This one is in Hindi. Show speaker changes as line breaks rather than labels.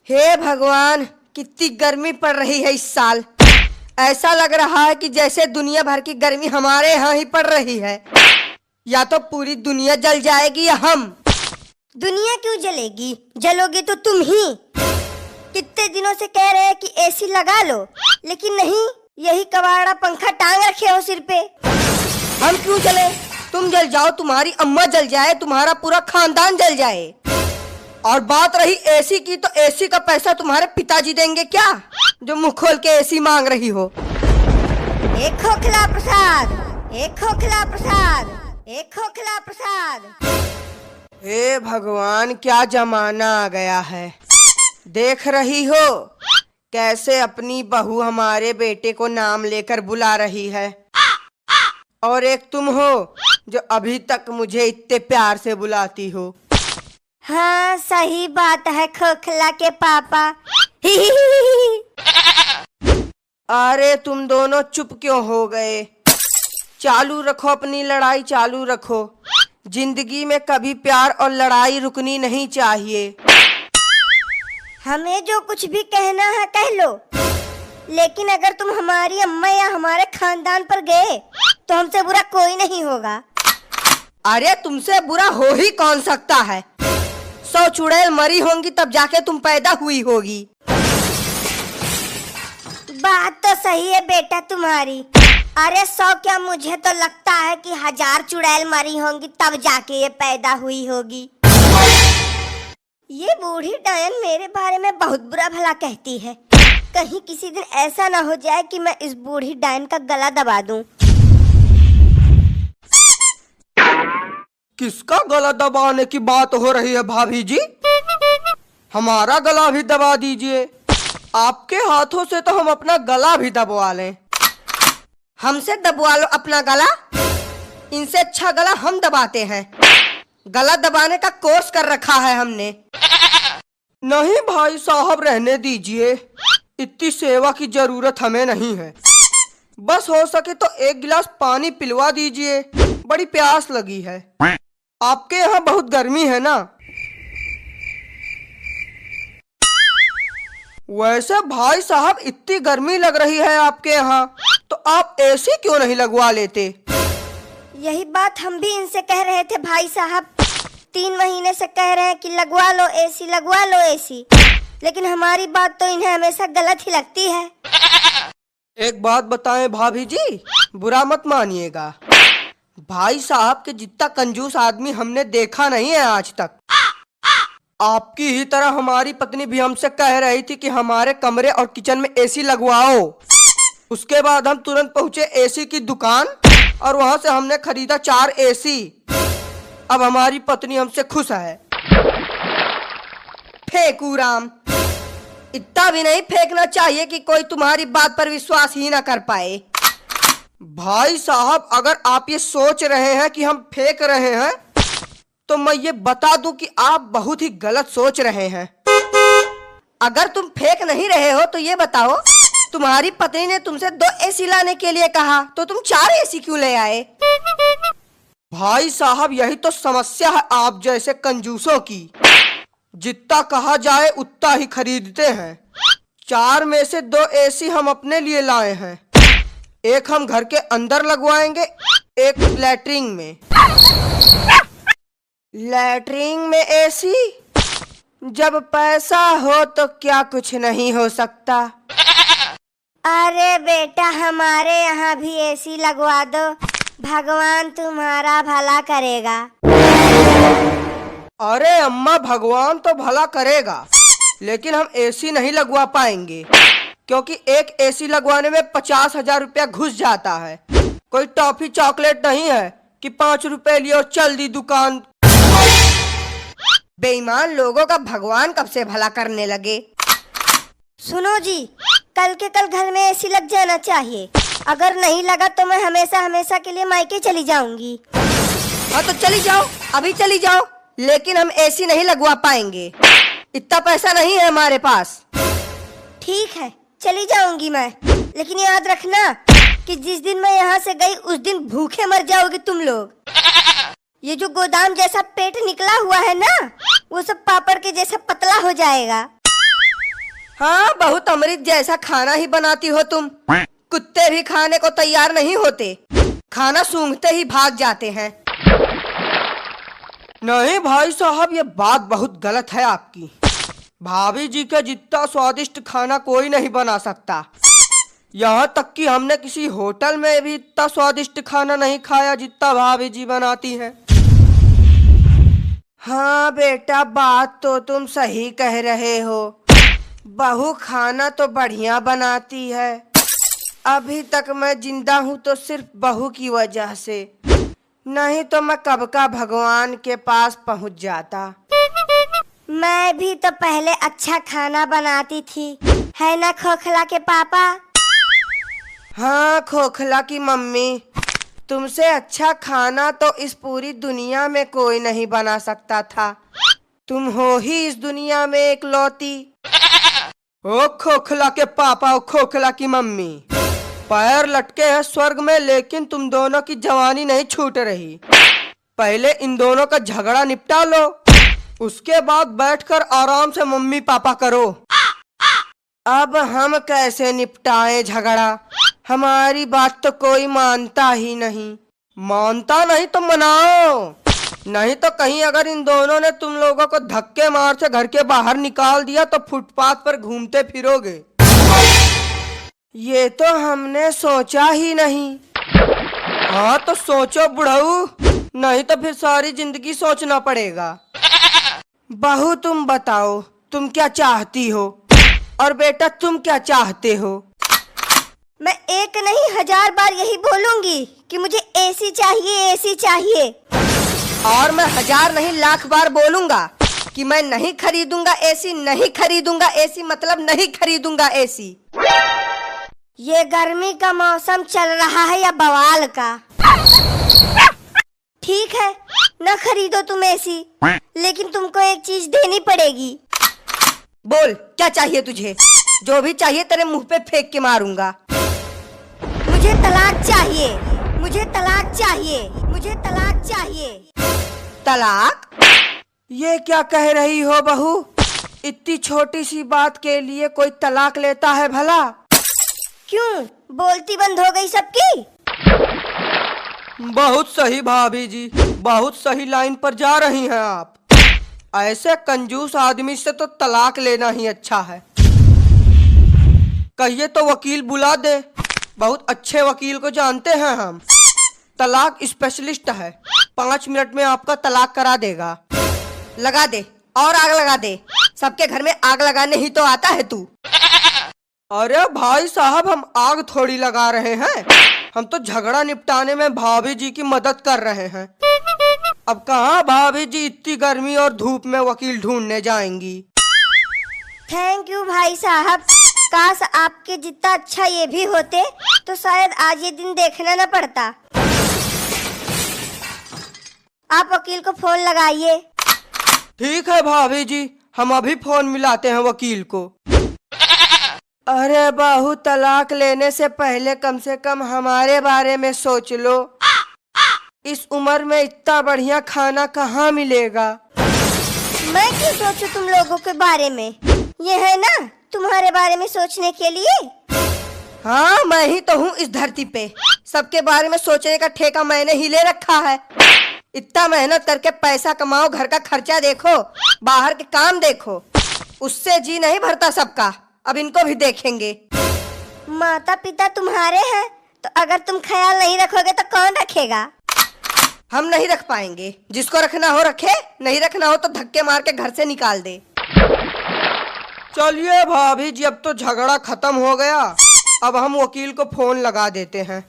हे भगवान, कितनी गर्मी पड़ रही है इस साल। ऐसा लग रहा है कि जैसे दुनिया भर की गर्मी हमारे यहाँ ही पड़ रही है। या तो पूरी दुनिया जल जाएगी या हम।
दुनिया क्यों जलेगी? जलोगे तो तुम ही। कितने दिनों से कह रहे हैं कि एसी लगा लो, लेकिन नहीं, यही कबाड़ा पंखा टांग रखे हो सिर पे।
हम क्यों जले? तुम जल जाओ, तुम्हारी अम्मा जल जाए, तुम्हारा पूरा खानदान जल जाए। और बात रही एसी की, तो एसी का पैसा तुम्हारे पिताजी देंगे क्या, जो मुंह खोल के एसी मांग रही हो?
एक खोखला प्रसाद, एक खोखला प्रसाद, एक खोखला प्रसाद।
हे भगवान, क्या जमाना आ गया है। देख रही हो कैसे अपनी बहू हमारे बेटे को नाम लेकर बुला रही है, और एक तुम हो जो अभी तक मुझे इतने प्यार से बुलाती हो।
हाँ, सही बात है खोखला के पापा।
अरे तुम दोनों चुप क्यों हो गए? चालू रखो अपनी लड़ाई, चालू रखो। जिंदगी में कभी प्यार और लड़ाई रुकनी नहीं चाहिए।
हमें जो कुछ भी कहना है कह लो, लेकिन अगर तुम हमारी अम्मा या हमारे खानदान पर गए तो हमसे बुरा कोई नहीं होगा।
अरे तुमसे बुरा हो ही कौन सकता है? 100 चुड़ैल मरी होंगी तब जाके तुम पैदा हुई होगी।
बात तो सही है बेटा तुम्हारी। अरे 100 क्या, मुझे तो लगता है कि 1000 चुड़ैल मरी होंगी तब जाके ये पैदा हुई होगी। ये बूढ़ी डायन मेरे बारे में बहुत बुरा भला कहती है। कहीं किसी दिन ऐसा ना हो जाए कि मैं इस बूढ़ी डायन का गला दबा दूं।
किसका गला दबाने की बात हो रही है भाभी जी? हमारा गला भी दबा दीजिए। आपके हाथों से तो हम अपना गला भी दबवा लें। हमसे दबवा लो अपना गला, इनसे अच्छा गला हम दबाते हैं। गला दबाने का कोर्स कर रखा है हमने। नहीं भाई साहब, रहने दीजिए, इतनी सेवा की जरूरत हमें नहीं है। बस हो सके तो एक गिलास पानी पिलवा दीजिए, बड़ी प्यास लगी है। आपके यहाँ बहुत गर्मी है ना? वैसे भाई साहब, इतनी गर्मी लग रही है आपके यहाँ, तो आप एसी क्यों नहीं लगवा लेते?
यही बात हम भी इनसे कह रहे थे भाई साहब। 3 महीने से कह रहे हैं कि लगवा लो एसी, लगवा लो एसी, लेकिन हमारी बात तो इन्हें हमेशा गलत ही लगती है।
एक बात बताएं भाभी जी, बुरा मत मानिएगा। भाई साहब के जितना कंजूस आदमी हमने देखा नहीं है आज तक। आपकी ही तरह हमारी पत्नी भी हमसे कह रही थी कि हमारे कमरे और किचन में एसी लगवाओ। उसके बाद हम तुरंत पहुंचे एसी की दुकान, और वहां से हमने खरीदा 4 एसी। अब हमारी पत्नी हमसे खुश है। फेंकू राम, इतना भी नहीं फेंकना चाहिए कि कोई तुम्हारी बात पर विश्वास ही ना कर पाए। भाई साहब, अगर आप ये सोच रहे हैं कि हम फेंक रहे हैं, तो मैं ये बता दूं कि आप बहुत ही गलत सोच रहे हैं। अगर तुम फेंक नहीं रहे हो तो ये बताओ, तुम्हारी पत्नी ने तुमसे 2 एसी लाने के लिए कहा, तो तुम 4 एसी क्यों ले आए? भाई साहब, यही तो समस्या है आप जैसे कंजूसों की। जितना कहा जाए उतना ही खरीदते हैं। 4 में से 2 एसी हम अपने लिए लाए हैं। एक हम घर के अंदर लगवाएंगे, एक लैट्रिन में। लैट्रिन में एसी? जब पैसा हो तो क्या कुछ नहीं हो सकता।
अरे बेटा, हमारे यहाँ भी एसी लगवा दो, भगवान तुम्हारा भला करेगा।
अरे अम्मा, भगवान तो भला करेगा, लेकिन हम एसी नहीं लगवा पाएंगे, क्योंकि एक एसी लगवाने में 50,000 रुपया घुस जाता है। कोई टॉफी चॉकलेट नहीं है कि 5 रुपए लिए और चल दी दुकान। बेईमान लोगों का भगवान कब से भला करने लगे।
सुनो जी, कल के कल घर में एसी लग जाना चाहिए। अगर नहीं लगा तो मैं हमेशा हमेशा के लिए मायके चली जाऊंगी।
हाँ तो चली जाओ, अभी चली जाओ, लेकिन हम एसी नहीं लगवा पाएंगे। इतना पैसा नहीं है हमारे पास।
ठीक है, चली जाऊंगी मैं, लेकिन याद रखना कि जिस दिन मैं यहाँ से गई उस दिन भूखे मर जाओगे तुम लोग। ये जो गोदाम जैसा पेट निकला हुआ है ना, वो सब पापड़ के जैसा पतला हो जाएगा।
हाँ, बहुत अमृत जैसा खाना ही बनाती हो तुम। कुत्ते भी खाने को तैयार नहीं होते, खाना सूंघते ही भाग जाते हैं। नहीं भाई साहब, ये बात बहुत गलत है आपकी। भाभी जी के जितना स्वादिष्ट खाना कोई नहीं बना सकता। यहाँ तक कि हमने किसी होटल में भी इतना स्वादिष्ट खाना नहीं खाया जितना भाभी जी बनाती है। हाँ बेटा, बात तो तुम सही कह रहे हो। बहू खाना तो बढ़िया बनाती है। अभी तक मैं जिंदा हूँ तो सिर्फ बहू की वजह से, नहीं तो मैं कब का भगवान के पास पहुँच जाता।
मैं भी तो पहले अच्छा खाना बनाती थी, है ना खोखला के पापा?
हाँ खोखला की मम्मी, तुमसे अच्छा खाना तो इस पूरी दुनिया में कोई नहीं बना सकता था। तुम हो ही इस दुनिया में एकलौती। ओ खोखला के पापा, ओ खोखला की मम्मी, पैर लटके हैं स्वर्ग में, लेकिन तुम दोनों की जवानी नहीं छूट रही। पहले इन दोनों का झगड़ा निपटा लो, उसके बाद बैठकर आराम से मम्मी पापा करो। अब हम कैसे निपटाएं झगड़ा? हमारी बात तो कोई मानता ही नहीं। मानता नहीं तो मनाओ, नहीं तो कहीं अगर इन दोनों ने तुम लोगों को धक्के मार से घर के बाहर निकाल दिया तो फुटपाथ पर घूमते फिरोगे। ये तो हमने सोचा ही नहीं। हाँ तो सोचो बुढ़ऊ, नहीं तो फिर सारी जिंदगी सोचना पड़ेगा। बहू तुम बताओ, तुम क्या चाहती हो? और बेटा तुम क्या चाहते हो?
मैं एक नहीं 1000 बार यही बोलूंगी कि मुझे एसी चाहिए, एसी चाहिए।
और मैं 1000 नहीं लाख बार बोलूंगा कि मैं नहीं खरीदूंगा एसी, नहीं खरीदूंगा एसी, मतलब नहीं खरीदूंगा एसी।
ये गर्मी का मौसम चल रहा है या बवाल का? ठीक है, न खरीदो तुम एसी, लेकिन तुमको एक चीज देनी पड़ेगी।
बोल क्या चाहिए तुझे? जो भी चाहिए तेरे मुंह पे फेंक के मारूंगा।
मुझे तलाक चाहिए, मुझे तलाक चाहिए, मुझे तलाक चाहिए।
तलाक? ये क्या कह रही हो बहू? इतनी छोटी सी बात के लिए कोई तलाक लेता है भला?
क्यों, बोलती बंद हो गई सबकी?
बहुत सही भाभी जी, बहुत सही लाइन पर जा रही हैं आप। ऐसे कंजूस आदमी से तो तलाक लेना ही अच्छा है। कहिए तो वकील बुला दे, बहुत अच्छे वकील को जानते हैं हम। तलाक स्पेशलिस्ट है, 5 मिनट में आपका तलाक करा देगा। लगा दे और आग लगा दे, सबके घर में आग लगाने ही तो आता है तू। अरे भाई साहब, हम आग थोड़ी लगा रहे हैं, हम तो झगड़ा निपटाने में भाभी जी की मदद कर रहे हैं। अब कहाँ भाभी जी इतनी गर्मी और धूप में वकील ढूंढने जाएंगी।
थैंक यू भाई साहब, काश आपके जितना अच्छा ये भी होते तो शायद आज ये दिन देखना न पड़ता। आप वकील को फोन लगाइए।
ठीक है भाभी जी, हम अभी फोन मिलाते हैं वकील को। अरे बहू, तलाक लेने से पहले कम से कम हमारे बारे में सोच लो। इस उम्र में इतना बढ़िया खाना कहाँ मिलेगा?
मैं क्यों सोचूं तुम लोगों के बारे में? ये है ना तुम्हारे बारे में सोचने के लिए।
हाँ, मैं ही तो हूँ इस धरती पे, सबके बारे में सोचने का ठेका मैंने ही ले रखा है। इतना मेहनत करके पैसा कमाओ, घर का खर्चा देखो, बाहर के काम देखो, उससे जी नहीं भरता सबका। अब इनको भी देखेंगे।
माता पिता तुम्हारे हैं, तो अगर तुम ख्याल नहीं रखोगे तो कौन रखेगा?
हम नहीं रख पाएंगे, जिसको रखना हो रखे, नहीं रखना हो तो धक्के मार के घर से निकाल दे। चलिए भाभी जी, अब तो झगड़ा खत्म हो गया, अब हम वकील को फोन लगा देते हैं।